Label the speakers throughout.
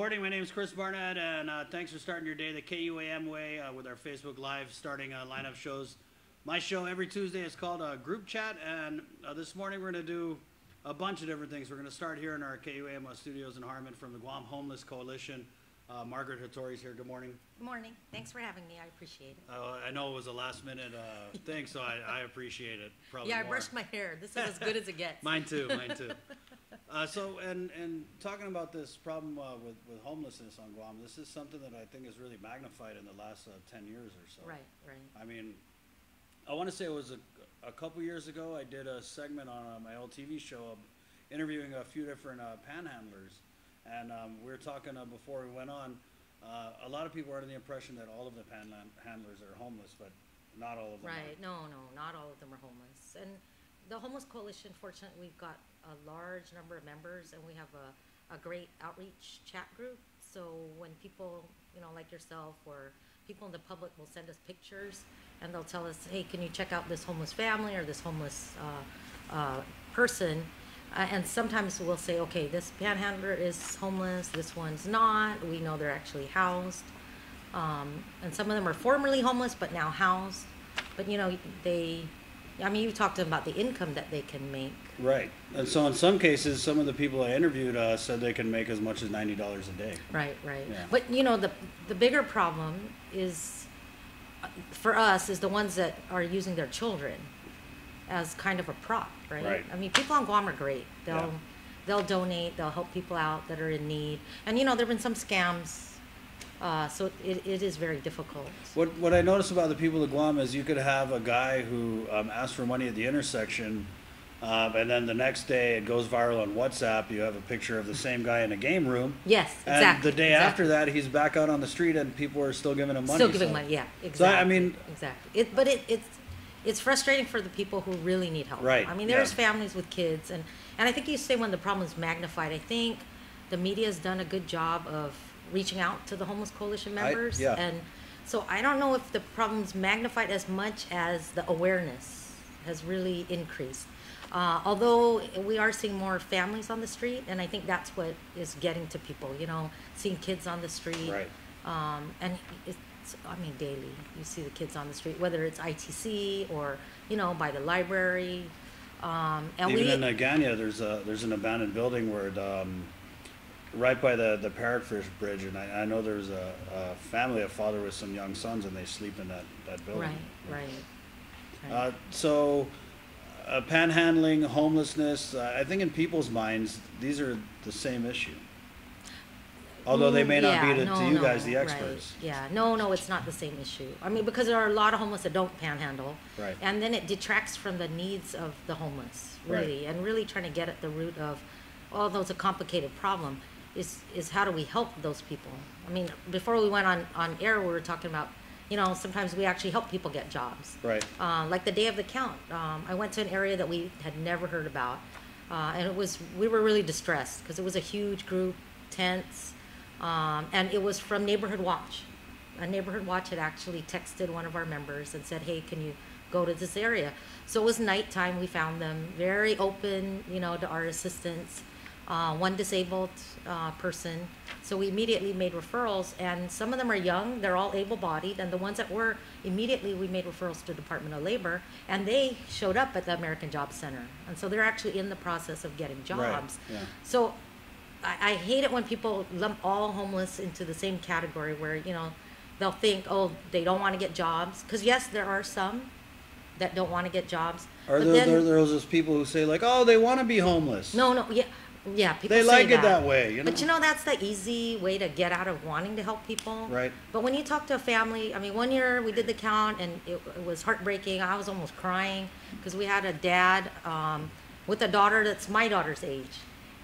Speaker 1: morning. My name is Chris Barnett, and thanks for starting your day the KUAM way with our Facebook Live starting lineup shows. My show every Tuesday is called GroupChat, and this morning we're going to do a bunch of different things. We're going to start here in our KUAM studios in Harmon from the Guam Homeless Coalition. Margaret Hattori's here. Good morning.
Speaker 2: Good morning. Thanks for having me. I appreciate it.
Speaker 1: I know it was a last-minute thing, so I appreciate it. Probably
Speaker 2: yeah, I
Speaker 1: more.
Speaker 2: brushed my hair. This is as good as it gets.
Speaker 1: Mine too. Mine too. And talking about this problem with homelessness on Guam, this is something that I think is really magnified in the last 10 years or so.
Speaker 2: Right, right.
Speaker 1: I mean, I want to say it was a couple years ago. I did a segment on my old TV show interviewing a few different panhandlers. And we were talking before we went on, a lot of people are under the impression that all of the panhandlers are homeless, but not all of them
Speaker 2: Right,
Speaker 1: are.
Speaker 2: no, not all of them are homeless. And the Homeless Coalition, fortunately, we've got a large number of members, and we have a great outreach chat group. So when people, like yourself or people in the public will send us pictures, and they'll tell us, hey, can you check out this homeless family or this homeless person? And sometimes we'll say, okay, this panhandler is homeless, this one's not. We know they're actually housed. And some of them are formerly homeless, but now housed. But, you talked to them about the income that they can make.
Speaker 1: Right. And so in some cases, some of the people I interviewed said they can make as much as $90 a day.
Speaker 2: Right, right.
Speaker 1: Yeah.
Speaker 2: But, the bigger problem is, for us, is the ones that are using their children as kind of a prop, right?
Speaker 1: Right.
Speaker 2: I mean, people on Guam are great. They'll donate, they'll help people out that are in need. And, there have been some scams, so it is very difficult.
Speaker 1: What I noticed about the people of Guam is you could have a guy who asks for money at the intersection, and then the next day it goes viral on WhatsApp. You have a picture of the same guy in a game room.
Speaker 2: Yes, exactly.
Speaker 1: And the day after that, he's back out on the street and people are still giving him money.
Speaker 2: Still giving money, yeah, exactly.
Speaker 1: So, I mean...
Speaker 2: Exactly. It's frustrating for the people who really need help.
Speaker 1: Right.
Speaker 2: I mean, there's families with kids, and I think you say when the problem is magnified, I think the media has done a good job of reaching out to the Homeless Coalition members. And so I don't know if the problem's magnified as much as the awareness has really increased. Although we are seeing more families on the street, and I think that's what is getting to people, seeing kids on the street.
Speaker 1: Right.
Speaker 2: And daily you see the kids on the street, whether it's ITC or, by the library. And
Speaker 1: even in Ganya, there's an abandoned building where right by the Parrotfish Bridge, and I know there's a family, a father with some young sons, and they sleep in that building.
Speaker 2: Right.
Speaker 1: So panhandling, homelessness, I think in people's minds, these are the same issue. Although they may not be to you guys, the experts.
Speaker 2: Right. Yeah, no, it's not the same issue. I mean, because there are a lot of homeless that don't panhandle.
Speaker 1: Right.
Speaker 2: And then it detracts from the needs of the homeless, really.
Speaker 1: Right.
Speaker 2: And really trying to get at the root of, although it's a complicated problem, is how do we help those people? I mean, before we went on air, we were talking about, sometimes we actually help people get jobs.
Speaker 1: Right.
Speaker 2: Like the day of the count. I went to an area that we had never heard about. And we were really distressed because it was a huge group, tents. And it was from Neighborhood Watch. Neighborhood Watch had actually texted one of our members and said, hey, can you go to this area? So it was nighttime. We found them very open, to our assistance. One disabled person. So we immediately made referrals, and some of them are young. They're all able-bodied, and the ones that were, immediately we made referrals to the Department of Labor, and they showed up at the American Job Center. And so they're actually in the process of getting jobs.
Speaker 1: Right. Yeah.
Speaker 2: So I hate it when people lump all homeless into the same category where, they'll think, oh, they don't want to get jobs. Because, yes, there are some that don't want to get jobs.
Speaker 1: Are there those people who say, like, oh, they want to be homeless?
Speaker 2: No, yeah, people
Speaker 1: they
Speaker 2: say
Speaker 1: like
Speaker 2: that.
Speaker 1: It that way,
Speaker 2: But, that's the easy way to get out of wanting to help people.
Speaker 1: Right.
Speaker 2: But when you talk to a family, I mean, one year we did the count, and it was heartbreaking. I was almost crying because we had a dad with a daughter that's my daughter's age.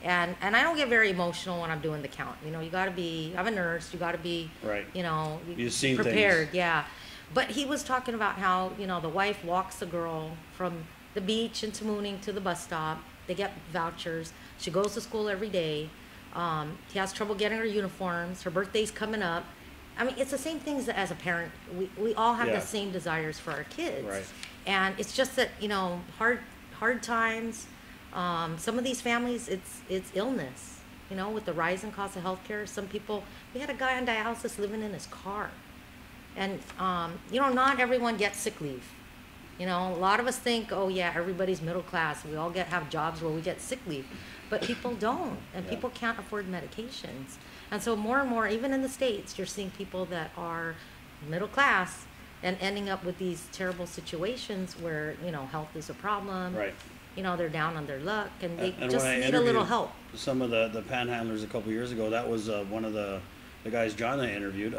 Speaker 2: And I don't get very emotional when I'm doing the count. You got to be, I'm a nurse, you got to be,
Speaker 1: right.
Speaker 2: You've
Speaker 1: seen
Speaker 2: prepared,
Speaker 1: things.
Speaker 2: Yeah. But he was talking about how, the wife walks the girl from the beach into Mooning to the bus stop. They get vouchers. She goes to school every day. He has trouble getting her uniforms. Her birthday's coming up. I mean, it's the same things as a parent. We all have the same desires for our kids.
Speaker 1: Right.
Speaker 2: And it's just that, hard times. Some of these families, it's illness. You know, with the rise in cost of healthcare, some people, we had a guy on dialysis living in his car. And, you know, not everyone gets sick leave. You know, a lot of us think, oh yeah, everybody's middle class. We all have jobs where we get sick leave. But people don't, and people can't afford medications. And so more and more, even in the States, you're seeing people that are middle class and ending up with these terrible situations where, you know, health is a problem.
Speaker 1: Right.
Speaker 2: You know, they're down on their luck, and they
Speaker 1: And
Speaker 2: just
Speaker 1: when I
Speaker 2: need a little help.
Speaker 1: Some of the panhandlers a couple years ago, that was one of the guys John and I interviewed.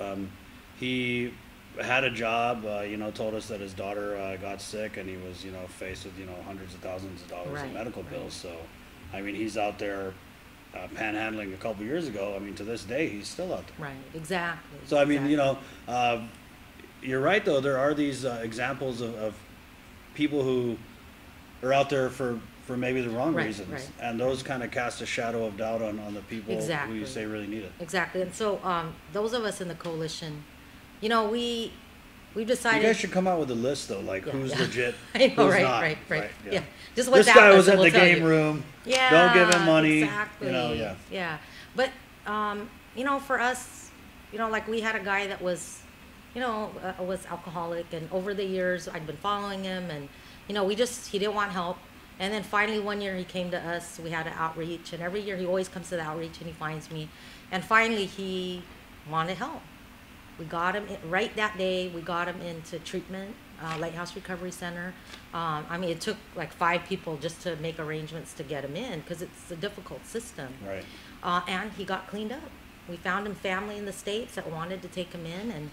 Speaker 1: He had a job, you know, told us that his daughter got sick, and he was, you know, faced with, you know, hundreds of thousands of dollars in medical bills. So, I mean, he's out there panhandling a couple years ago. I mean, to this day, he's still out there.
Speaker 2: Right, exactly.
Speaker 1: So, I mean, you know, you're right, though. There are these examples of people who are out there for maybe the wrong reasons.
Speaker 2: Right.
Speaker 1: And those kind of cast a shadow of doubt on the people who you say really need it.
Speaker 2: Exactly. And so those of us in the coalition, you know, we've decided.
Speaker 1: You guys should come out with a list, though, like who's legit,
Speaker 2: I know,
Speaker 1: who's
Speaker 2: right,
Speaker 1: not.
Speaker 2: Right. Yeah. Just
Speaker 1: this guy was at the game room.
Speaker 2: Yeah.
Speaker 1: Don't give him money.
Speaker 2: Exactly.
Speaker 1: You know,
Speaker 2: Yeah. But, you know, for us, you know, like we had a guy that was, you know, was alcoholic, and over the years I'd been following him, and, you know, he didn't want help. And then finally one year he came to us, we had an outreach, and every year he always comes to the outreach and he finds me. And finally he wanted help. We got him, right that day, we got him into treatment, Lighthouse Recovery Center. I mean, it took like 5 people just to make arrangements to get him in, because it's a difficult system.
Speaker 1: Right.
Speaker 2: And he got cleaned up. We found him family in the States that wanted to take him in, and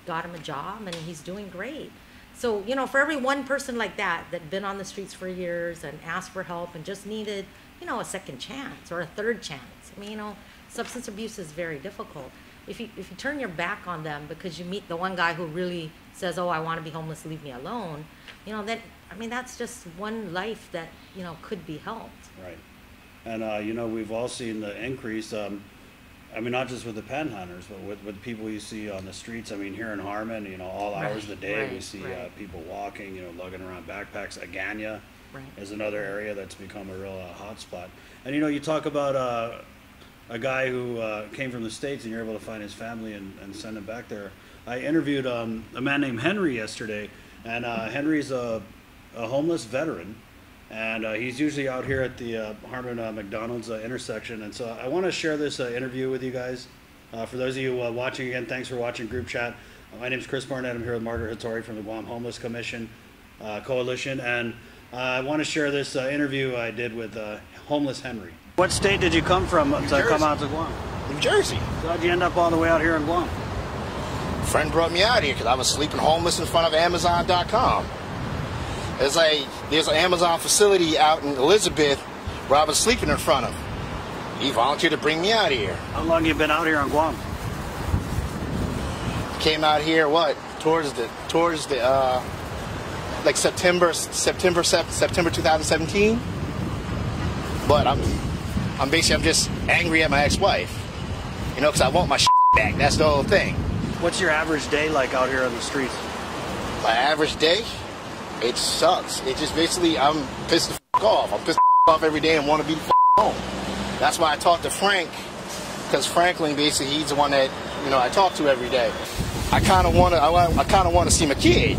Speaker 2: got him a job, and he's doing great. So, you know, for every one person like that been on the streets for years and asked for help and just needed, you know, a second chance or a third chance. I mean, you know, substance abuse is very difficult. If you turn your back on them because you meet the one guy who really says, oh, I want to be homeless, leave me alone, you know, I mean, that's just one life that, you know, could be helped.
Speaker 1: Right. And, you know, we've all seen the increase, I mean, not just with the panhandlers, but with people you see on the streets. I mean, here in Harmon, you know, all hours of the day, we see people walking, you know, lugging around backpacks. Agania is another area that's become a real hot spot. And, you know, you talk about a guy who came from the States, and you're able to find his family and send him back there. I interviewed a man named Henry yesterday, and Henry's a homeless veteran, and he's usually out here at the Harmon McDonald's intersection. And so I want to share this interview with you guys. For those of you watching, again, thanks for watching Group Chat. My name is Chris Barnett. I'm here with Margaret Hattori from the Guam Homeless Commission Coalition, and I want to share this interview I did with homeless Henry. What state did you come from to come out to Guam?
Speaker 3: New Jersey.
Speaker 1: So how'd you end up all the way out here in Guam?
Speaker 3: A friend brought me out here because I was sleeping homeless in front of Amazon.com. There's an Amazon facility out in Elizabeth where I was sleeping in front of. He volunteered to bring me out here.
Speaker 1: How long you been out here on Guam?
Speaker 3: Came out here towards the like September 2017. But I'm just angry at my ex-wife, you know, because I want my shit back. That's the whole thing.
Speaker 1: What's your average day like out here on the streets?
Speaker 3: My average day, it sucks. It just basically, I'm pissed the off. I'm pissed off every day and want to be home. That's why I talk to Frank, because Franklin basically, he's the one that, you know, I talk to every day. I kind of want to see my kid,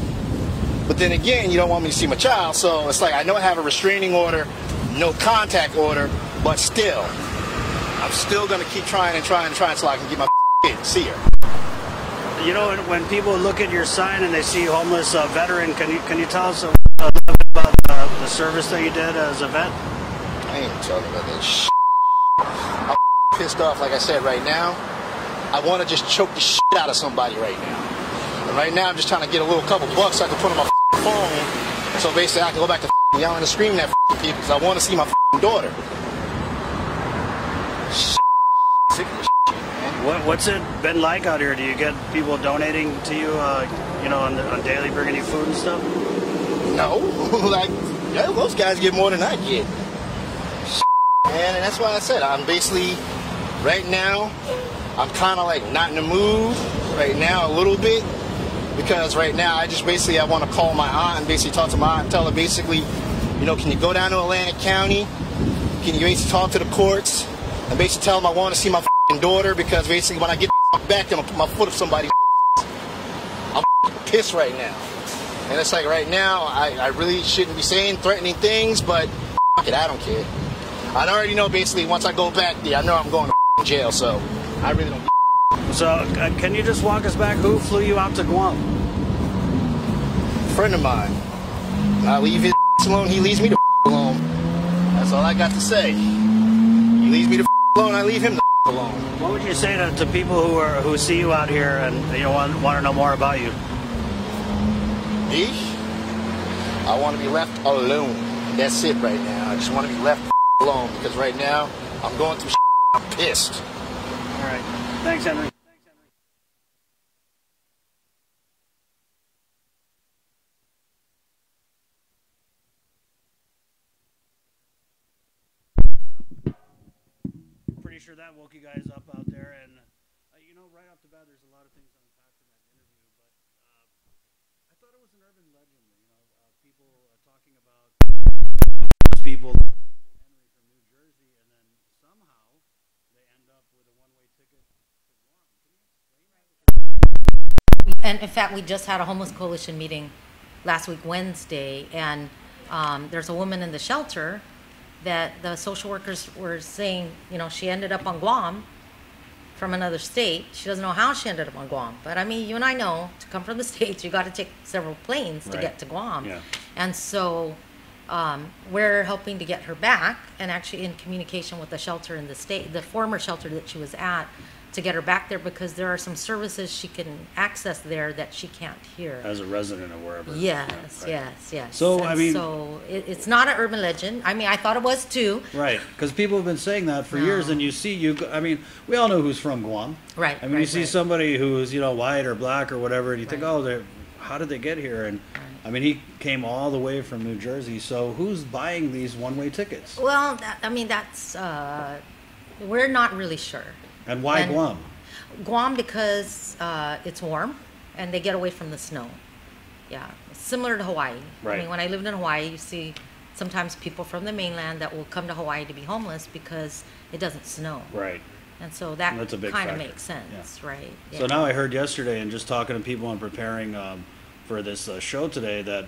Speaker 3: but then again, you don't want me to see my child. So it's like I know I have a restraining order, no contact order, but still, I'm still gonna keep trying until I can get my kid to see her.
Speaker 1: You know, when people look at your sign and they see homeless veteran, can you tell us a little bit about the service that you did as a vet?
Speaker 3: I ain't talking about that shit. I'm pissed off, like I said, right now. I want to just choke the shit out of somebody right now. And right now, I'm just trying to get a little couple bucks so I can put on my phone, so basically I can go back to yelling and screaming at people because I want to see my daughter. Sick of this shit, man.
Speaker 1: What's it been like out here? Do you get people donating to you, you know, on daily, bringing you food and stuff?
Speaker 3: No, like those guys get more than I get. Man, and that's why I said I'm basically right now. I'm kind of like not in the mood right now a little bit, because right now I want to call my aunt and basically talk to my aunt and tell her basically, you know, can you go down to Atlantic County? Can you basically talk to the courts and basically tell them I want to see my daughter, because basically when I get back, I'm gonna put my foot up somebody's. I'm pissed right now, and it's like right now I really shouldn't be saying threatening things, but it, I don't care. I already know basically once I go back there, I know I'm going to jail, so I really don't.
Speaker 1: So can you just walk us back? Who flew you out to Guam?
Speaker 3: A friend of mine. I leave his alone, he leaves me the alone. That's all I got to say. He leaves me the alone, I leave him the alone.
Speaker 1: What would you say to people who see you out here and want to know more about you?
Speaker 3: Me? I want to be left alone. That's it right now. I just want to be left alone, because right now I'm going through I'm pissed.
Speaker 1: All right. Thanks, Henry. Pretty sure that woke you guys up out there, and right off the bat, there's a lot of things to unpack from that interview. But I thought it was an urban legend. People talking about people Henry from New Jersey, and then somehow they end up with a one-way ticket to Guam. Can you explain that?
Speaker 2: And in fact, we just had a homeless coalition meeting last week, Wednesday, and there's a woman in the shelter that the social workers were saying, she ended up on Guam from another state. She doesn't know how she ended up on Guam. But I mean, you and I know, to come from the States, you got to take several planes to get to Guam.
Speaker 1: Yeah.
Speaker 2: And so we're helping to get her back, and actually in communication with the shelter in the state, the former shelter that she was at, to get her back there, because there are some services she can access there that she can't here.
Speaker 1: As a resident or wherever.
Speaker 2: Yes,
Speaker 1: yeah, right.
Speaker 2: yes.
Speaker 1: So,
Speaker 2: so it's not an urban legend. I mean, I thought it was too.
Speaker 1: Right, because people have been saying that for years, and we all know who's from Guam.
Speaker 2: Right.
Speaker 1: I mean, you see somebody who's, white or black or whatever, and you think, how did they get here? And I mean, he came all the way from New Jersey. So who's buying these one-way tickets?
Speaker 2: Well, that's, we're not really sure.
Speaker 1: And why Guam?
Speaker 2: Guam because it's warm and they get away from the snow. Yeah, similar to Hawaii.
Speaker 1: Right.
Speaker 2: I mean, when I lived in Hawaii, you see sometimes people from the mainland that will come to Hawaii to be homeless because it doesn't snow.
Speaker 1: Right.
Speaker 2: And so that kind of makes sense,
Speaker 1: yeah.
Speaker 2: right? Yeah.
Speaker 1: So now I heard yesterday, and just talking to people and preparing for this show today, that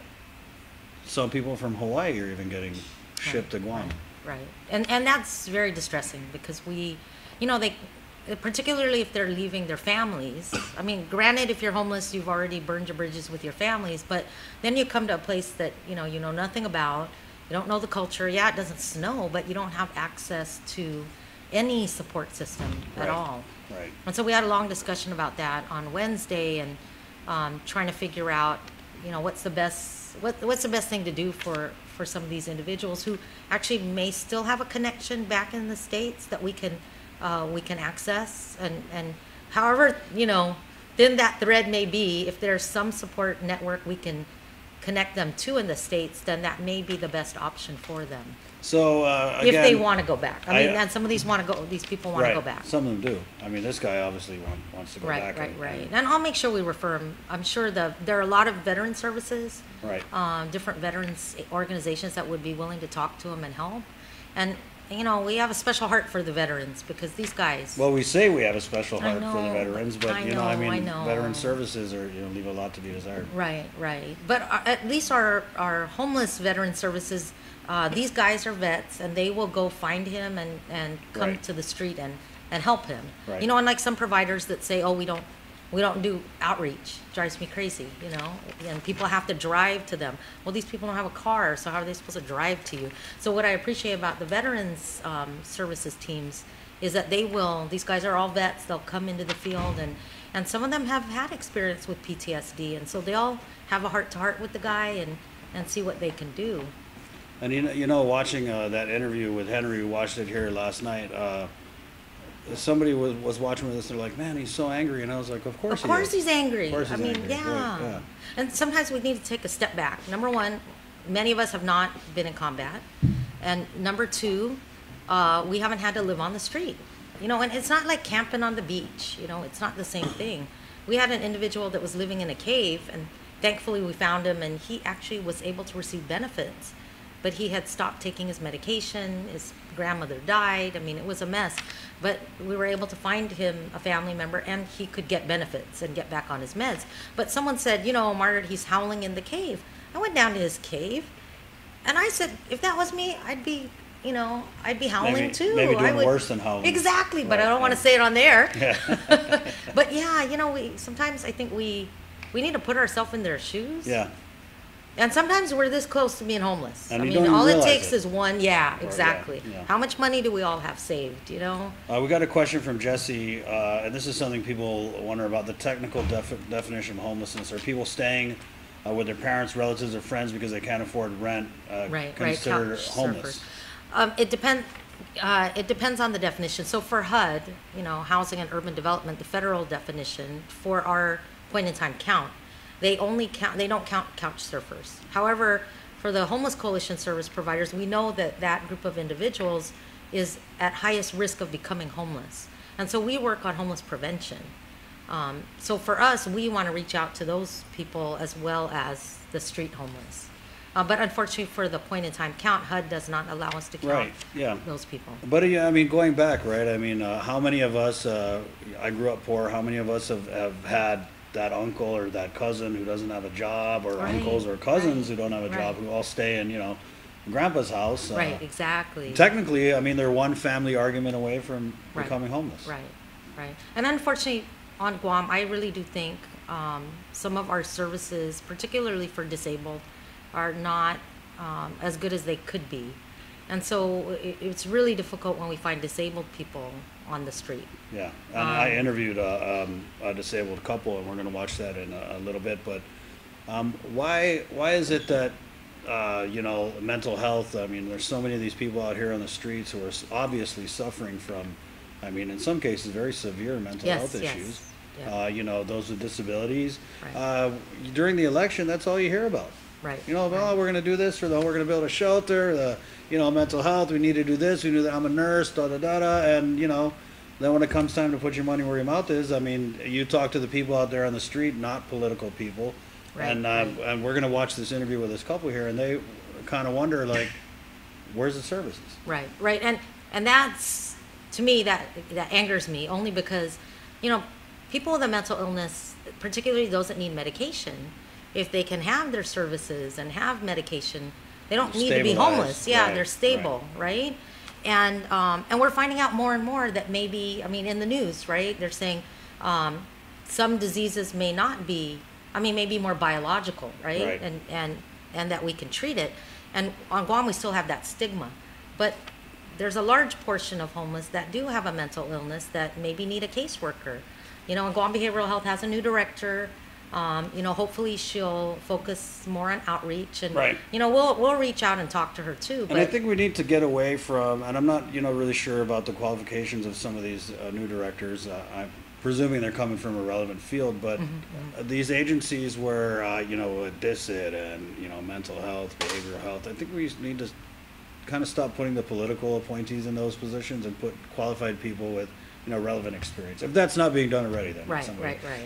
Speaker 1: some people from Hawaii are even getting shipped to Guam.
Speaker 2: Right. And that's very distressing, because they, particularly if they're leaving their families. I mean, granted, if you're homeless, you've already burned your bridges with your families, but then you come to a place that, you know nothing about, you don't know the culture. Yeah, it doesn't snow, but you don't have access to any support system at all.
Speaker 1: Right.
Speaker 2: And so we had a long discussion about that on Wednesday, and trying to figure out, what's the best thing to do for some of these individuals who actually may still have a connection back in the States that we can access, and however, then that thread may be, if there's some support network we can connect them to in the States, then that may be the best option for them.
Speaker 1: So again,
Speaker 2: if they want to go back, and some of these people want to go back.
Speaker 1: Some of them do. I mean, this guy obviously wants to go back.
Speaker 2: Right. And I'll make sure we refer them. I'm sure there are a lot of veteran services,
Speaker 1: right?
Speaker 2: Different veterans organizations that would be willing to talk to them and help. And we have a special heart for the veterans, because these guys.
Speaker 1: Well, we say we have a special heart for the veterans, but
Speaker 2: I know.
Speaker 1: veteran services leave a lot to be desired.
Speaker 2: Right. But at least our homeless veteran services, these guys are vets, and they will go find him and come to the street and help him.
Speaker 1: Right.
Speaker 2: Unlike some providers that say, oh, we don't do outreach. Drives me crazy, and people have to drive to them. Well, these people don't have a car, so how are they supposed to drive to you? So what I appreciate about the veterans services teams is that these guys are all vets, they'll come into the field, and some of them have had experience with PTSD, and so they'll have a heart-to-heart with the guy and see what they can do.
Speaker 1: And watching that interview with Henry, we watched it here last night, somebody was watching with us, they're like, man, he's so angry, and I was like, of course
Speaker 2: he's angry. I mean,
Speaker 1: angry.
Speaker 2: yeah.
Speaker 1: Right, yeah.
Speaker 2: And sometimes we need to take a step back. Number one, many of us have not been in combat, and number two, we haven't had to live on the street. And it's not like camping on the beach. It's not the same thing. We had an individual that was living in a cave, and thankfully we found him, and he actually was able to receive benefits. but he had stopped taking his medication. His grandmother died. I mean, it was a mess. But we were able to find him a family member, and he could get benefits and get back on his meds. But someone said, Margaret, he's howling in the cave. I went down to his cave, and I said, if that was me, I'd be howling too.
Speaker 1: Maybe doing worse than howling.
Speaker 2: Exactly, but I don't want to say it on the air.
Speaker 1: Yeah.
Speaker 2: But yeah, sometimes I think we need to put ourselves in their shoes.
Speaker 1: Yeah.
Speaker 2: And sometimes we're this close to being homeless.
Speaker 1: And
Speaker 2: I
Speaker 1: you
Speaker 2: mean,
Speaker 1: don't
Speaker 2: all it
Speaker 1: realize
Speaker 2: takes
Speaker 1: it.
Speaker 2: is one. Yeah, exactly.
Speaker 1: Yeah.
Speaker 2: How much money do we all have saved?
Speaker 1: We got a question from Jesse, and this is something people wonder about: the technical definition of homelessness. Are people staying with their parents, relatives, or friends because they can't afford rent considered homeless?
Speaker 2: It depends. It depends on the definition. So for HUD, Housing and Urban Development, the federal definition for our point in time count, they don't count couch surfers. However, for the Homeless Coalition service providers, we know that group of individuals is at highest risk of becoming homeless. And so we work on homeless prevention. So for us, we want to reach out to those people as well as the street homeless. But unfortunately, for the point in time count, HUD does not allow us to count those people.
Speaker 1: But going back, right? How many of us, I grew up poor, how many of us have had that uncle or that cousin who doesn't have a job, or uncles or cousins who don't have a job, who all stay in, grandpa's house?
Speaker 2: Right, exactly.
Speaker 1: Technically, they're one family argument away from becoming homeless.
Speaker 2: Right. And unfortunately, on Guam, I really do think some of our services, particularly for disabled, are not as good as they could be. And so it's really difficult when we find disabled people on the street.
Speaker 1: Yeah, and I interviewed a disabled couple, and we're going to watch that in a little bit. But why is it that mental health? There's so many of these people out here on the streets who are obviously suffering from, in some cases, very severe mental health issues. Yeah. Those with disabilities. Right. During the election, that's all you hear about.
Speaker 2: Right.
Speaker 1: We're going to do this, we're going to build a shelter. Mental health, we need to do this, we do that. I'm a nurse, and then when it comes time to put your money where your mouth is, you talk to the people out there on the street, not political people. Right, and we're going to watch this interview with this couple here, and they kind of wonder, where's the services?
Speaker 2: Right. And that's, to me, that angers me, only because, people with a mental illness, particularly those that need medication, if they can have their services and have medication, they don't need to be homeless. Yeah, they're stable, right? And we're finding out more and more that maybe, in the news, right? They're saying some diseases may not be, may be more biological, right? And that we can treat it. And on Guam, we still have that stigma. But there's a large portion of homeless that do have a mental illness that maybe need a caseworker. And Guam Behavioral Health has a new director. Hopefully she'll focus more on outreach, and we'll reach out and talk to her too.
Speaker 1: And I think we need to get away from, and I'm not really sure about the qualifications of some of these new directors. I'm presuming they're coming from a relevant field, but these agencies where DISID and mental health, behavioral health, I think we need to kind of stop putting the political appointees in those positions and put qualified people with relevant experience. If that's not being done already, then
Speaker 2: right.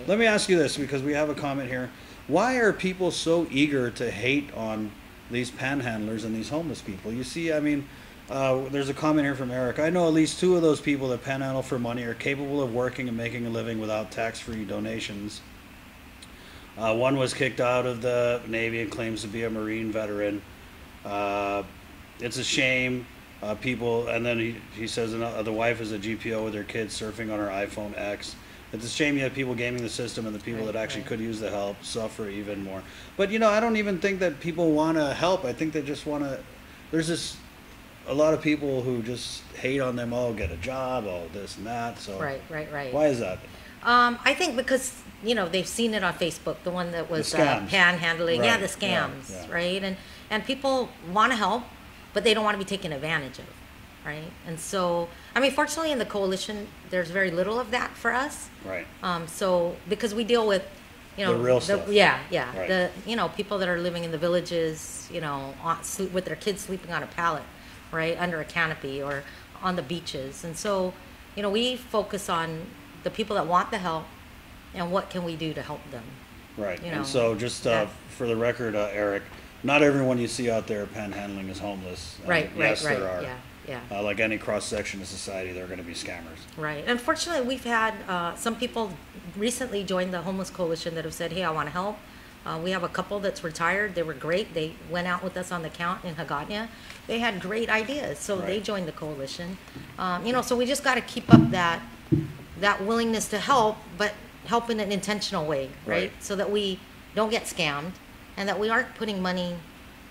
Speaker 1: Let me ask you this, because we have a comment here. Why are people so eager to hate on these panhandlers and these homeless people? You see, there's a comment here from Eric. I know at least 2 of those people that panhandle for money are capable of working and making a living without tax-free donations. One was kicked out of the Navy and claims to be a Marine veteran. It's a shame. People, and then he says the wife is a GPO with her kids surfing on her iPhone X. It's a shame you have people gaming the system, and the people that actually could use the help suffer even more. But I don't even think that people want to help. I think they just want to. There's a lot of people who just hate on them. Oh, get a job. Oh, this and that. So
Speaker 2: right.
Speaker 1: Why is that?
Speaker 2: I think because they've seen it on Facebook, the one that was panhandling. Yeah, the scams, right? And people want to help, but they don't want to be taken advantage of, right? And so, fortunately in the coalition, there's very little of that for us.
Speaker 1: Right.
Speaker 2: So, because we deal with,
Speaker 1: the real stuff.
Speaker 2: Yeah.
Speaker 1: Right.
Speaker 2: The, people that are living in the villages, with their kids sleeping on a pallet, right, under a canopy, or on the beaches. And so, we focus on the people that want the help, and what can we do to help them.
Speaker 1: Right. And so just for the record, Eric, not everyone you see out there panhandling is homeless.
Speaker 2: Right,
Speaker 1: yes,
Speaker 2: right,
Speaker 1: there are.
Speaker 2: yeah.
Speaker 1: Like any cross-section of society, there are going to be scammers.
Speaker 2: Right. Unfortunately, we've had some people recently join the Homeless Coalition that have said, hey, I want to help. We have a couple that's retired. They were great. They went out with us on the count in Hagåtña. They had great ideas, so they joined the coalition. So we just got to keep up that willingness to help, but help in an intentional way, right? So that we don't get scammed, and that we aren't putting money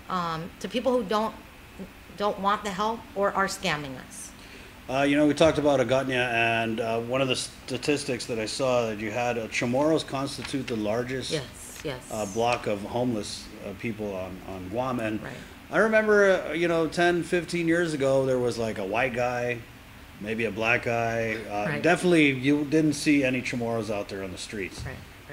Speaker 2: to people who don't want the help or are scamming us.
Speaker 1: We talked about Hagåtña, and one of the statistics that I saw that you had, Chamorros constitute the largest block of homeless people on Guam. And I remember, 10, 15 years ago, there was like a white guy, maybe a black guy. Definitely, you didn't see any Chamorros out there on the streets.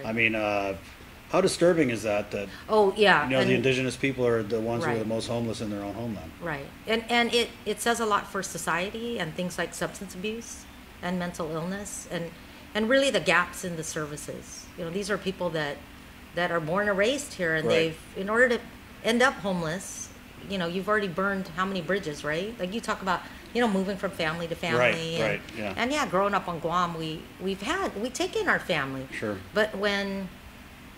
Speaker 1: I mean, how disturbing is that?
Speaker 2: Oh, yeah.
Speaker 1: The indigenous people are the ones who are the most homeless in their own homeland.
Speaker 2: Right. And it says a lot for society and things like substance abuse and mental illness and really the gaps in the services. These are people that are born and raised here, and they've, in order to end up homeless, you've already burned how many bridges, right? Like you talk about, moving from family to family. And growing up on Guam, we've taken our family.
Speaker 1: Sure.
Speaker 2: But when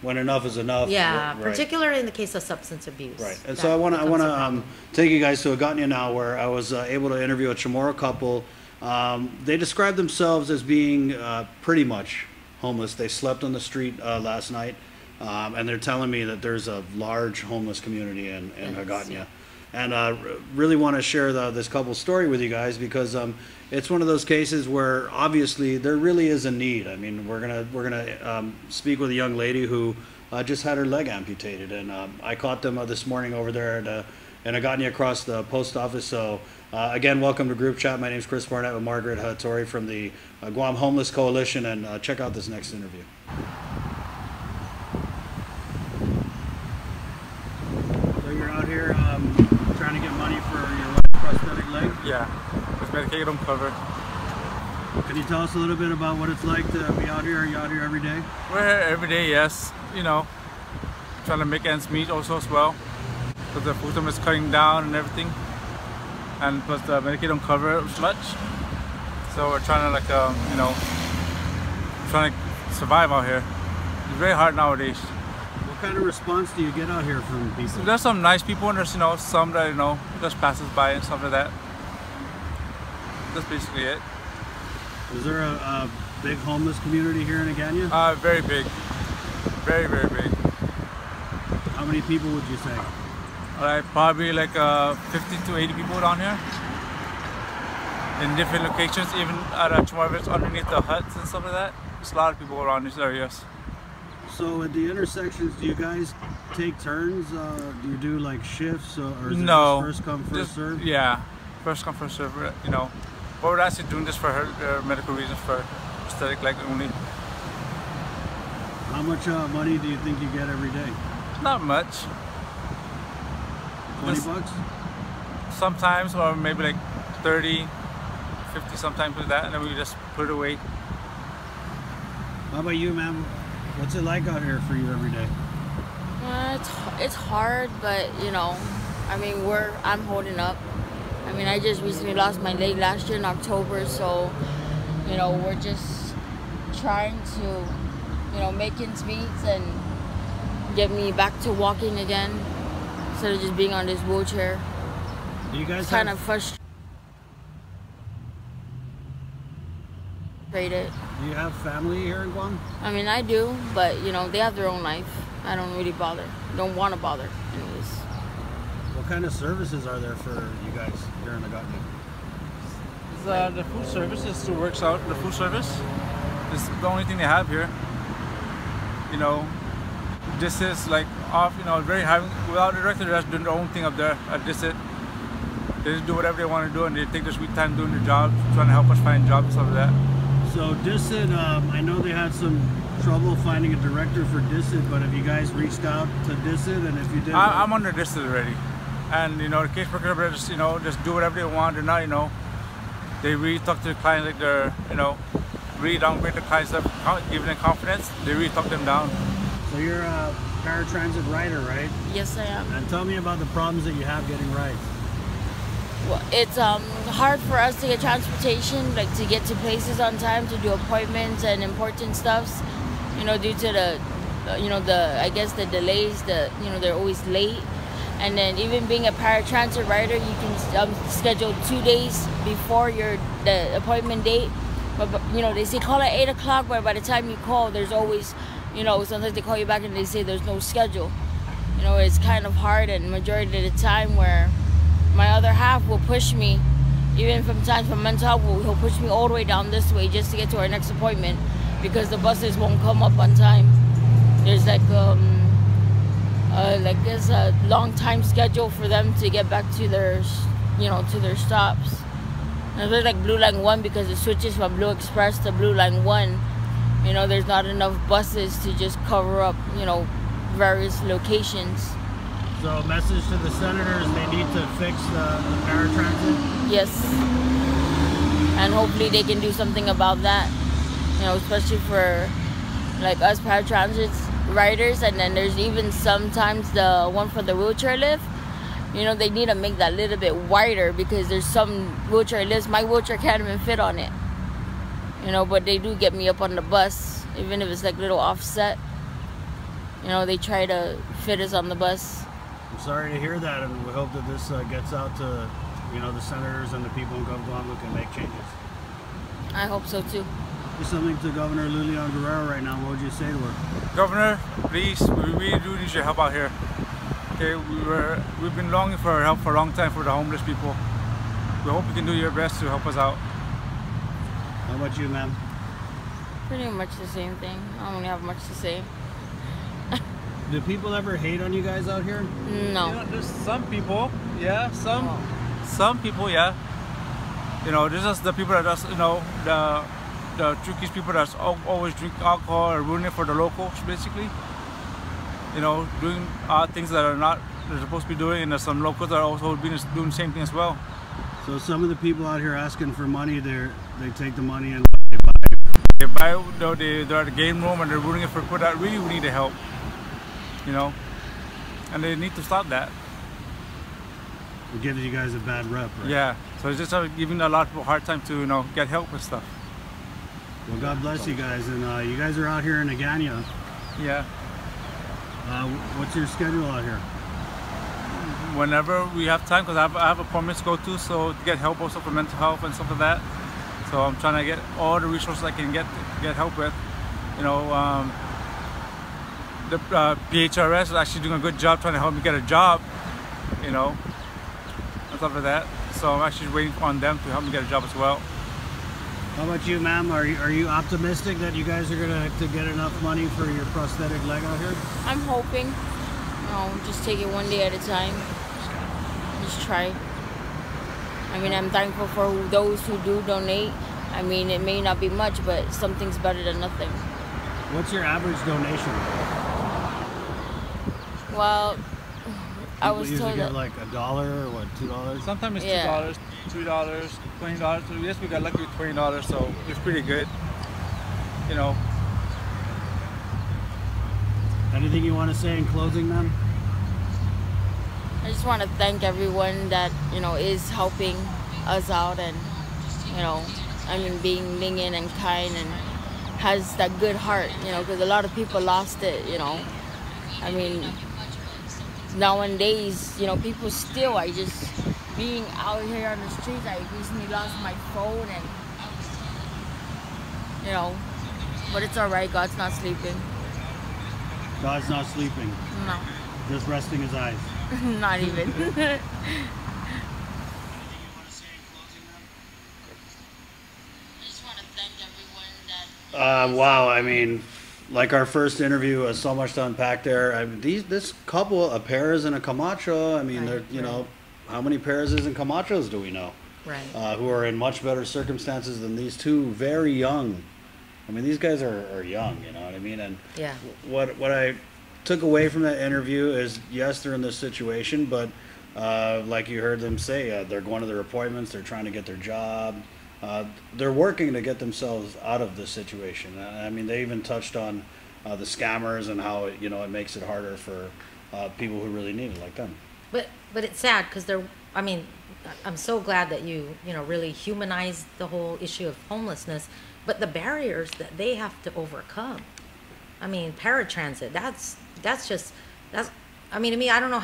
Speaker 1: enough is enough.
Speaker 2: Yeah, particularly in the case of substance abuse.
Speaker 1: Right. And so I want to take you guys to Hagåtña now, where I was able to interview a Chamorro couple. They described themselves as being pretty much homeless. They slept on the street last night, and they're telling me that there's a large homeless community in Hagåtña. And really want to share this couple's story with you guys, because it's one of those cases where obviously there really is a need. I mean, we're gonna speak with a young lady who just had her leg amputated, and I caught them this morning over there in Hagåtña across the post office. So again, welcome to Group Chat. My name is Chris Barnett with Margaret Hattori from the Guam Homeless Coalition, and check out this next interview. So you're out here trying to get money for your right prosthetic leg?
Speaker 4: Yeah, with Medicaid don't cover.
Speaker 1: Can you tell us a little bit about what it's like to be out here? Are you out here every day?
Speaker 4: We're here every day, yes. Trying to make ends meet also as well. Because the food system is cutting down and everything. And plus the Medicaid don't cover as much. So we're trying to trying to survive out here. It's very hard nowadays.
Speaker 1: What kind of response do you get out here from people?
Speaker 4: There's some nice people, and there's some that just passes by and stuff like that. That's basically it.
Speaker 1: Is there a big homeless community here in Hagåtña?
Speaker 4: Very big. Very, very big.
Speaker 1: How many people would you say?
Speaker 4: Probably like 50 to 80 people down here. In different locations, even at Chamorros underneath the huts and stuff like that. There's a lot of people around these areas.
Speaker 1: So at the intersections, do you guys take turns? Do you do like shifts, or is it
Speaker 4: no,
Speaker 1: first come, first serve?
Speaker 4: Yeah, first come, first serve. But we're actually doing this for her medical reasons, for prosthetic leg only.
Speaker 1: How much money do you think you get every day?
Speaker 4: Not much.
Speaker 1: 20 bucks?
Speaker 4: Sometimes, or maybe like 30, 50 sometimes with that, and then we just put it away.
Speaker 1: How about you, ma'am? What's it like out here for you every day?
Speaker 5: It's hard, but I'm holding up. I mean, I just recently lost my leg last year in October, so we're just trying to make ends meet and get me back to walking again instead of just being on this wheelchair.
Speaker 1: Do you guys
Speaker 5: it's kind of frustrating.
Speaker 1: Do you have family here in Guam?
Speaker 5: I mean, I do, but they have their own life. I don't really bother. Don't want to bother, anyways.
Speaker 1: What kind of services are there for you guys here in Hagåtña?
Speaker 4: The food service still works out. The food service is the only thing they have here. This is like off. Very high. Without the director, they're just doing their own thing up there. This it. They just do whatever they want to do, and they take their sweet time doing their job, trying to help us find jobs and stuff like that.
Speaker 1: So DISIT, I know they had some trouble finding a director for DISIT, but have you guys reached out to DISIT? And if you did,
Speaker 4: I'm under DISIT already, and the caseworker just do whatever they want. They're not, they really talk to the clients like they're, really downgrade the clients, giving them confidence. They really talk them down.
Speaker 1: So you're a paratransit rider, right?
Speaker 5: Yes, I am.
Speaker 1: And tell me about the problems that you have getting rides.
Speaker 5: Well, it's hard for us to get transportation, like to get to places on time, to do appointments and important stuffs, due to I guess the delays, they're always late. And then even being a paratransit rider, you can schedule 2 days before the appointment date. But they say call at 8 o'clock, but by the time you call, there's always, sometimes they call you back and they say there's no schedule. It's kind of hard, and majority of the time where my other half will push me, even from mental health, he'll push me all the way down this way just to get to our next appointment because the buses won't come up on time. There's like there's a long time schedule for them to get back to their, to their stops. And there's like Blue Line 1 because it switches from Blue Express to Blue Line 1. There's not enough buses to just cover up, various locations.
Speaker 1: So a message to the senators, they need to fix the paratransit?
Speaker 5: Yes. And hopefully they can do something about that, especially for like us paratransit riders. And then there's even sometimes the one for the wheelchair lift. They need to make that a little bit wider because there's some wheelchair lifts, my wheelchair can't even fit on it. But they do get me up on the bus, even if it's like little offset. They try to fit us on the bus.
Speaker 1: I'm sorry to hear that, and we hope that this gets out to, the senators and the people in Guam who can make changes.
Speaker 5: I hope so too.
Speaker 1: There's something to Governor Lilian Guerrero right now. What would you say to her?
Speaker 4: Governor, please, we really do need your help out here. Okay, we've been longing for help for a long time for the homeless people. We hope you can do your best to help us out.
Speaker 1: How about you, ma'am?
Speaker 5: Pretty much the same thing. I don't really have much to say.
Speaker 1: Do people ever hate on you guys out here?
Speaker 5: No.
Speaker 4: There's some people, yeah, some people, yeah. There's just the people that just, the trickiest people that always drink alcohol or ruin it for the locals, basically. Doing things that they're supposed to be doing, and there's some locals that are also doing the same thing as well.
Speaker 1: So some of the people out here asking for money, they take the money and
Speaker 4: they're at the game room and they're ruining it for people that really need the help. And they need to stop that.
Speaker 1: It gives you guys a bad rep, right?
Speaker 4: Yeah, so it's just giving a lot of people a hard time to get help and stuff.
Speaker 1: Well, God bless you guys, and you guys are out here in Agana.
Speaker 4: Yeah.
Speaker 1: What's your schedule out here?
Speaker 4: Whenever we have time, because I have appointments to go to, so to get help also for mental health and stuff like that. So I'm trying to get all the resources I can get help with. The PHRS is actually doing a good job trying to help me get a job, and stuff like that. So I'm actually waiting on them to help me get a job as well.
Speaker 1: How about you, ma'am? Are you optimistic that you guys are gonna get enough money for your prosthetic leg out here?
Speaker 5: I'm hoping. Just take it one day at a time. Just try. I'm thankful for those who do donate. It may not be much, but something's better than nothing.
Speaker 1: What's your average donation?
Speaker 5: Well, I was
Speaker 1: usually
Speaker 5: told
Speaker 1: get
Speaker 5: that
Speaker 1: like $1 or what, $2?
Speaker 4: Sometimes it's
Speaker 5: Yeah.
Speaker 4: $2, $3, $20. So yes, we got lucky with $20, so it's pretty good.
Speaker 1: Anything you want to say in closing, ma'am?
Speaker 5: I just want to thank everyone that is helping us out, and being lenient and kind and has that good heart, because a lot of people lost it. Nowadays, people still are just being out here on the streets. I recently lost my phone, and but it's all right. God's not sleeping.
Speaker 1: God's not sleeping.
Speaker 5: No,
Speaker 1: Just resting his eyes.
Speaker 5: not even.
Speaker 1: Wow, like our first interview, so much to unpack there. This couple, a Perez and a Camacho, they're, how many Perez's and Camachos do we know?
Speaker 2: Right.
Speaker 1: Who are in much better circumstances than these two, very young. These guys are young, you know what I mean? And
Speaker 2: Yeah.
Speaker 1: what I took away from that interview is, yes, they're in this situation, but like you heard them say, they're going to their appointments, they're trying to get their job. They're working to get themselves out of this situation. They even touched on the scammers and how it makes it harder for people who really need it, like them.
Speaker 2: But it's sad because I mean, I'm so glad that you really humanized the whole issue of homelessness, but the barriers that they have to overcome. I mean, paratransit, that's I mean, to me, I don't know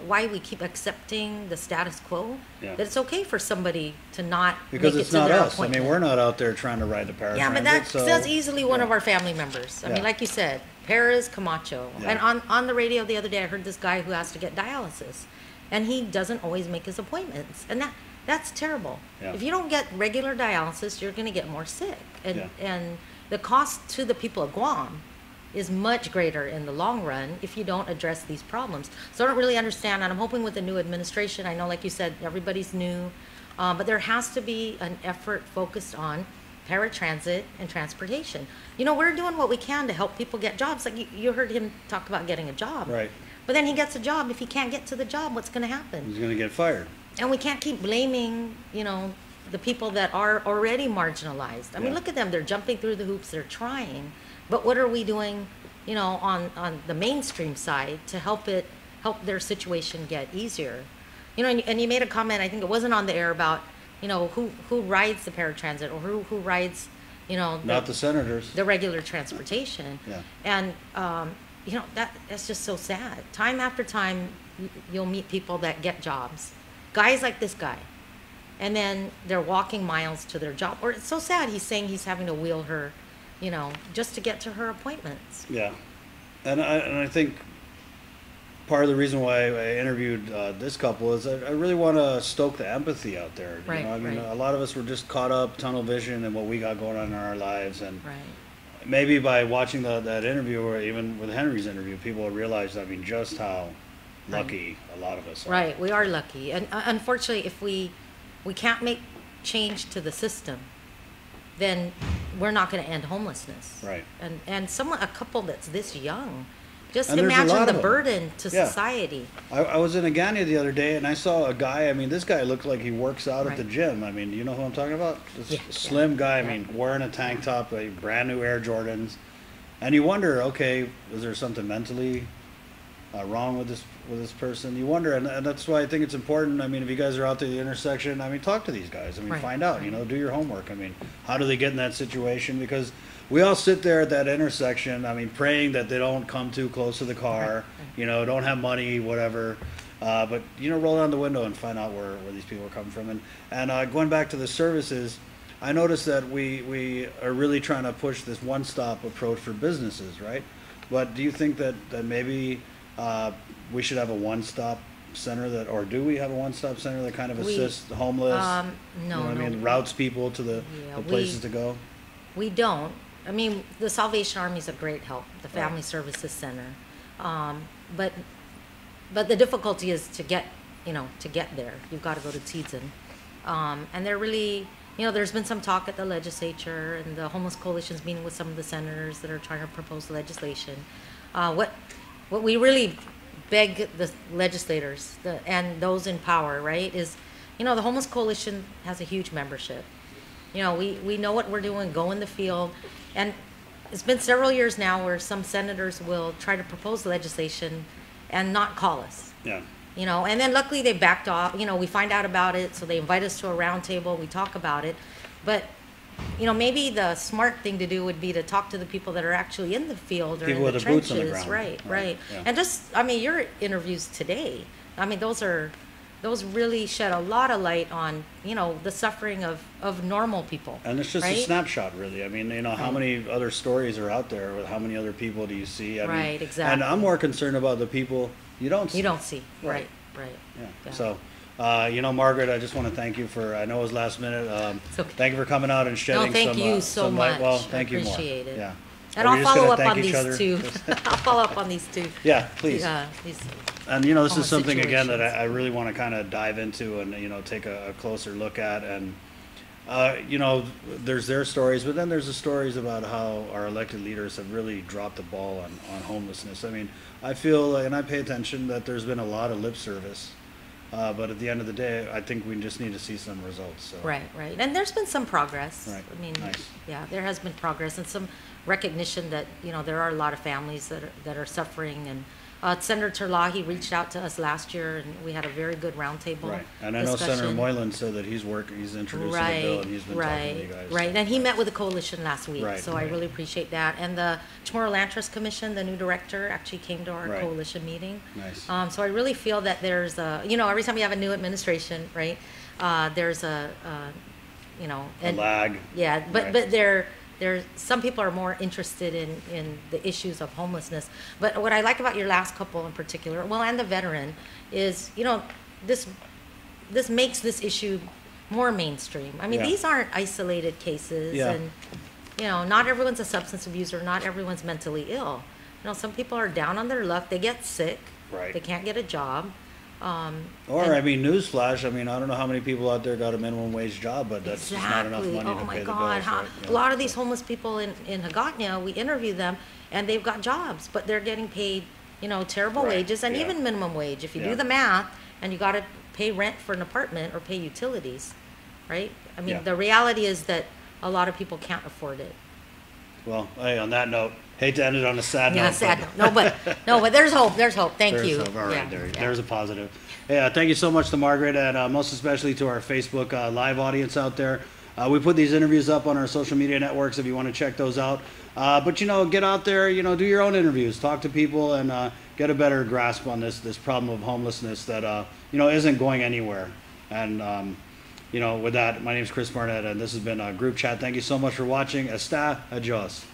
Speaker 2: why we keep accepting the status quo,
Speaker 1: Yeah.
Speaker 2: that it's okay for somebody to not
Speaker 1: Because
Speaker 2: make
Speaker 1: it's
Speaker 2: it to
Speaker 1: not
Speaker 2: their
Speaker 1: us. I
Speaker 2: appointment.
Speaker 1: mean, we're not out there trying to ride the paratransit.
Speaker 2: Yeah, but that's easily one
Speaker 1: yeah.
Speaker 2: of our family members. I mean,
Speaker 1: Yeah.
Speaker 2: like you said, Perez Camacho.
Speaker 1: Yeah.
Speaker 2: And on the radio the other day, I heard this guy who has to get dialysis, and he doesn't always make his appointments, and that's terrible.
Speaker 1: Yeah.
Speaker 2: If you don't get regular dialysis, you're going to get more sick,
Speaker 1: Yeah.
Speaker 2: and the cost to the people of Guam is much greater in the long run if you don't address these problems. So I don't really understand, and I'm hoping with the new administration, I know, like you said, everybody's new, but there has to be an effort focused on paratransit and transportation. We're doing what we can to help people get jobs. Like you heard him talk about getting a job.
Speaker 1: Right.
Speaker 2: But then he gets a job. If he can't get to the job, what's going to happen?
Speaker 1: He's going to get fired.
Speaker 2: And we can't keep blaming, the people that are already marginalized. I mean,
Speaker 1: Yeah.
Speaker 2: look at them. They're jumping through the hoops. They're trying. But what are we doing, on the mainstream side to help their situation get easier? And you made a comment, I think it wasn't on the air, about, who rides the paratransit or who rides,
Speaker 1: Not the senators.
Speaker 2: the regular transportation.
Speaker 1: Yeah.
Speaker 2: And, that's just so sad. Time after time, you'll meet people that get jobs. Guys like this guy. And then they're walking miles to their job. Or it's so sad, he's saying he's having to wheel her, just to get to her appointments.
Speaker 1: Yeah. And I think part of the reason why I interviewed this couple is I really want to stoke the empathy out there.
Speaker 2: Right,
Speaker 1: I mean,
Speaker 2: right.
Speaker 1: a lot of us were just caught up, tunnel vision, and what we got going on in our lives. And
Speaker 2: Right.
Speaker 1: maybe by watching that interview, or even with Henry's interview, people will realize, I mean, just how lucky a lot of us are.
Speaker 2: Right, we are lucky. And unfortunately, if we can't make change to the system, then we're not going to end homelessness.
Speaker 1: Right.
Speaker 2: And a couple that's this young, just
Speaker 1: And there's a
Speaker 2: imagine
Speaker 1: lot
Speaker 2: the
Speaker 1: of them.
Speaker 2: burden to
Speaker 1: Yeah.
Speaker 2: society.
Speaker 1: I was in Agania the other day, and I saw a guy. I mean, this guy looked like he works out at the
Speaker 2: Right.
Speaker 1: gym. I mean, do you know who I'm talking about? This
Speaker 2: Yeah,
Speaker 1: slim guy. I
Speaker 2: yeah.
Speaker 1: mean, wearing a tank top, like brand new Air Jordans, and you wonder, okay, is there something mentally wrong with this person? You wonder, and that's why I think it's important. I mean, if you guys are out there at the intersection, I mean, talk to these guys. I mean,
Speaker 2: Right,
Speaker 1: find out.
Speaker 2: right.
Speaker 1: Do your homework. I mean, how do they get in that situation? Because we all sit there at that intersection. I mean, praying that they don't come too close to the car. Don't have money, whatever. But roll down the window and find out where these people are coming from. And going back to the services, I noticed that we are really trying to push this one-stop approach for businesses, right? But do you think that maybe we should have a one-stop center or do we have a one-stop center that kind of assists the homeless?
Speaker 2: No,
Speaker 1: you know what
Speaker 2: no.
Speaker 1: I mean, routes people to the places to go.
Speaker 2: We don't. I mean, the Salvation Army is a great help, the
Speaker 1: Right.
Speaker 2: Family Services Center. But the difficulty is to get there. You've got to go to Tizen. And they're really, there's been some talk at the legislature, and the Homeless Coalition's meeting with some of the senators that are trying to propose legislation. What we really beg the legislators and those in power, right, is, the Homeless Coalition has a huge membership. We know what we're doing, go in the field. And it's been several years now where some senators will try to propose legislation and not call us.
Speaker 1: Yeah.
Speaker 2: And then luckily they backed off. We find out about it, so they invite us to a round table, we talk about it. But, maybe the smart thing to do would be to talk to the people that are actually in the field or
Speaker 1: People
Speaker 2: in the
Speaker 1: with their boots on the
Speaker 2: trenches.
Speaker 1: ground.
Speaker 2: Right.
Speaker 1: Yeah.
Speaker 2: And just, your interviews today, those really shed a lot of light on, the suffering of normal people.
Speaker 1: And it's just
Speaker 2: right?
Speaker 1: a snapshot, really. I mean, how
Speaker 2: Right.
Speaker 1: many other stories are out there? How many other people do you see? I mean,
Speaker 2: Right, exactly.
Speaker 1: And I'm more concerned about the people you don't see.
Speaker 2: You don't see.
Speaker 1: Right.
Speaker 2: Right.
Speaker 1: Yeah.
Speaker 2: Yeah.
Speaker 1: So, Margaret, I just want to thank you for. I know it was last minute.
Speaker 2: It's okay.
Speaker 1: Thank you for coming out and shedding
Speaker 2: No, thank
Speaker 1: some.
Speaker 2: you so
Speaker 1: some light.
Speaker 2: much.
Speaker 1: Well,
Speaker 2: I
Speaker 1: thank you more.
Speaker 2: appreciate it.
Speaker 1: Yeah.
Speaker 2: And
Speaker 1: Are
Speaker 2: I'll
Speaker 1: we just
Speaker 2: follow
Speaker 1: gonna
Speaker 2: up
Speaker 1: thank
Speaker 2: on
Speaker 1: each
Speaker 2: these
Speaker 1: other?
Speaker 2: two. I'll follow up on these two.
Speaker 1: Yeah, please.
Speaker 2: These
Speaker 1: And this
Speaker 2: homeless
Speaker 1: is something again that
Speaker 2: situations.
Speaker 1: I really want to kind of dive into and take a closer look at. And there's their stories, but then there's the stories about how our elected leaders have really dropped the ball on homelessness. I mean, I feel and I pay attention that there's been a lot of lip service But at the end of the day, I think we just need to see some results. So.
Speaker 2: Right, right. And there's been some progress.
Speaker 1: Right.
Speaker 2: I mean,
Speaker 1: Nice.
Speaker 2: yeah, there has been progress and some recognition that, there are a lot of families that are suffering. And Senator Terlahi reached out to us last year, and we had a very good roundtable
Speaker 1: Right. And I know Senator
Speaker 2: discussion.
Speaker 1: Moylan said that he's introducing the bill, and he's been talking to you guys.
Speaker 2: Right, and he met with the coalition last week,
Speaker 1: Right,
Speaker 2: so I really appreciate that. And the Chamorro Land Trust Commission, the new director, actually came to our
Speaker 1: Right.
Speaker 2: coalition meeting.
Speaker 1: Nice.
Speaker 2: So I really feel that there's every time we have a new administration, right, there's a
Speaker 1: lag.
Speaker 2: Yeah,
Speaker 1: Right.
Speaker 2: but some people are more interested in the issues of homelessness. But what I like about your last couple in particular, well, and the veteran, is this makes this issue more mainstream. I mean,
Speaker 1: Yeah.
Speaker 2: these aren't isolated cases,
Speaker 1: Yeah.
Speaker 2: and not everyone's a substance abuser, not everyone's mentally ill. Some people are down on their luck, they get sick,
Speaker 1: Right.
Speaker 2: they can't get a job.
Speaker 1: Or, newsflash, I don't know how many people out there got a minimum wage job, but that's just not enough money
Speaker 2: Oh
Speaker 1: to
Speaker 2: my
Speaker 1: pay the
Speaker 2: God!
Speaker 1: bills. Right?
Speaker 2: A lot of these homeless people in Hagåtña, we interview them, and they've got jobs, but they're getting paid, terrible
Speaker 1: Right,
Speaker 2: wages, and
Speaker 1: yeah.
Speaker 2: even minimum wage. If you
Speaker 1: Yeah.
Speaker 2: do the math, and you got to pay rent for an apartment or pay utilities, right?
Speaker 1: Yeah.
Speaker 2: The reality is that a lot of people can't afford it.
Speaker 1: Well, hey, on that note, hate to end it on a sad
Speaker 2: Yeah,
Speaker 1: note.
Speaker 2: sad. No, but there's hope. There's hope. Thank
Speaker 1: There's
Speaker 2: you.
Speaker 1: hope. All right,
Speaker 2: Yeah, yeah.
Speaker 1: there's a positive. Hey, thank you so much to Margaret, and most especially to our Facebook live audience out there. We put these interviews up on our social media networks if you want to check those out. But get out there, do your own interviews, talk to people, and get a better grasp on this problem of homelessness that isn't going anywhere. And with that, my name is Chris Barnett, and this has been Group Chat. Thank you so much for watching. Está, adios.